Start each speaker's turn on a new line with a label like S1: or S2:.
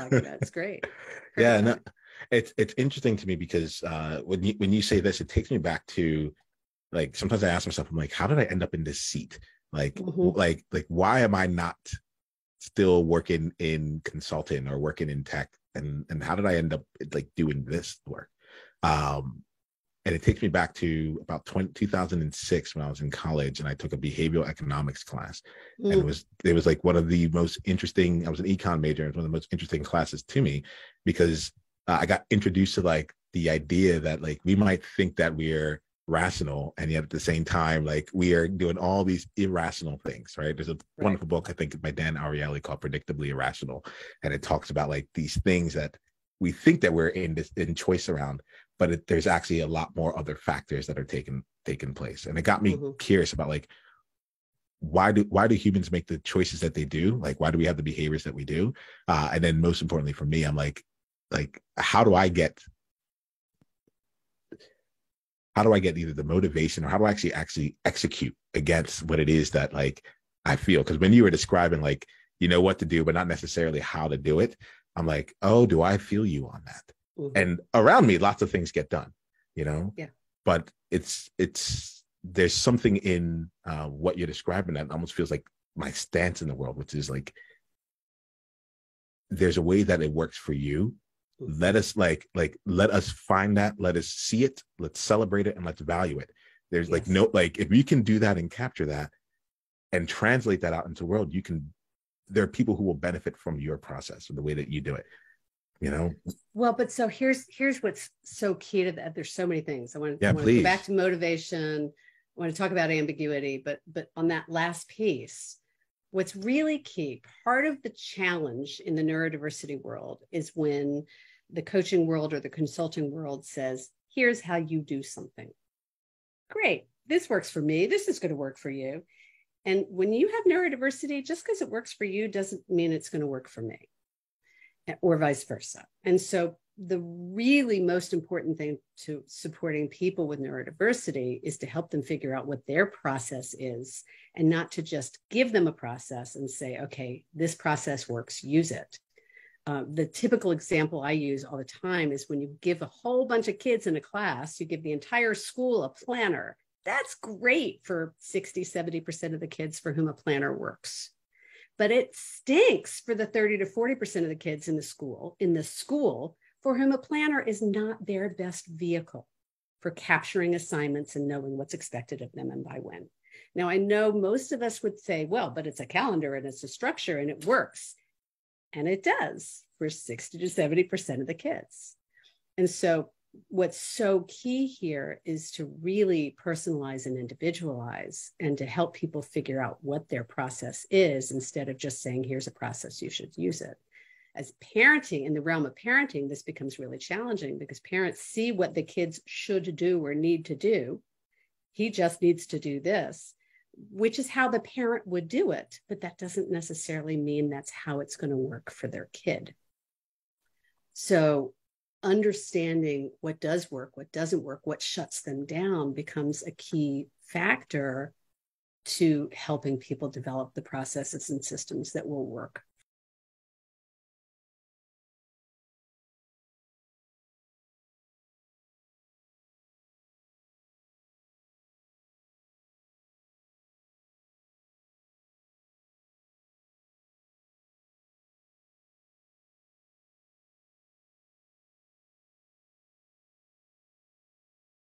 S1: talking about. It's great.
S2: Yeah,
S1: Perfect
S2: no,
S1: timing.
S2: it's interesting to me because when you say this, it takes me back to like sometimes I ask myself, I'm like, how did I end up in this seat?
S1: Mm-hmm.
S2: Like why am I not still working in consulting or working in tech? And how did I end up like doing this work? Um, and it takes me back to about 2006 when I was in college and I took a behavioral economics class. And
S1: Mm,
S2: it was like one of the most interesting, I was an econ major, it was one of the most interesting classes to me because I got introduced to like the idea that like we might think that we're rational and yet at the same time like we are doing all these irrational things, right? There's a
S1: right.
S2: wonderful book I think by Dan Ariely called Predictably Irrational, and it talks about like these things that we think that we're in choice around, but there's actually a lot more other factors that are taking place. And it got me
S1: Mm-hmm.
S2: curious about like why do humans make the choices that they do? Like why do we have the behaviors that we do? And then most importantly for me, I'm like how do I get either the motivation or how do I actually execute against what it is that like I feel? Because when you were describing like you know what to do, but not necessarily how to do it, I'm like, oh, do I feel you on that?
S1: Mm-hmm.
S2: And around me, lots of things get done, you know,
S1: Yeah.
S2: but it's there's something in what you're describing that almost feels like my stance in the world, which is like there's a way that it works for you.
S1: Mm-hmm.
S2: Let us find that, let us see it, let's celebrate it, and let's value it. There's like
S1: Yes.
S2: no like if you can do that and capture that and translate that out into the world, you can there are people who will benefit from your process or the way that you do it, you know.
S1: Well, but so here's what's so key to that. There's so many things. I
S2: Yeah,
S1: want to go back
S2: please.
S1: to motivation. I want to talk about ambiguity, but on that last piece, what's really key, part of the challenge in the neurodiversity world is when the coaching world or the consulting world says, here's how you do something. Great. This works for me. This is going to work for you. And when you have neurodiversity, just because it works for you doesn't mean it's going to work for me, or vice versa. And so the really most important thing to supporting people with neurodiversity is to help them figure out what their process is and not to just give them a process and say, okay, this process works, use it. The typical example I use all the time is when you give a whole bunch of kids in a class, you give the entire school a planner. That's great for 60, 70% of the kids for whom a planner works. But it stinks for the 30 to 40% of the kids in the school for whom a planner is not their best vehicle for capturing assignments and knowing what's expected of them and by when. Now, I know most of us would say, well, but it's a calendar and it's a structure and it works. And it does for 60 to 70% of the kids. And so what's so key here is to really personalize and individualize and to help people figure out what their process is instead of just saying, here's a process, you should use it. As parenting, in the realm of parenting, this becomes really challenging because parents see what the kids should do or need to do. He just needs to do this, which is how the parent would do it. But that doesn't necessarily mean that's how it's going to work for their kid. So understanding what does work, what doesn't work, what shuts them down becomes a key factor to helping people develop the processes and systems that will work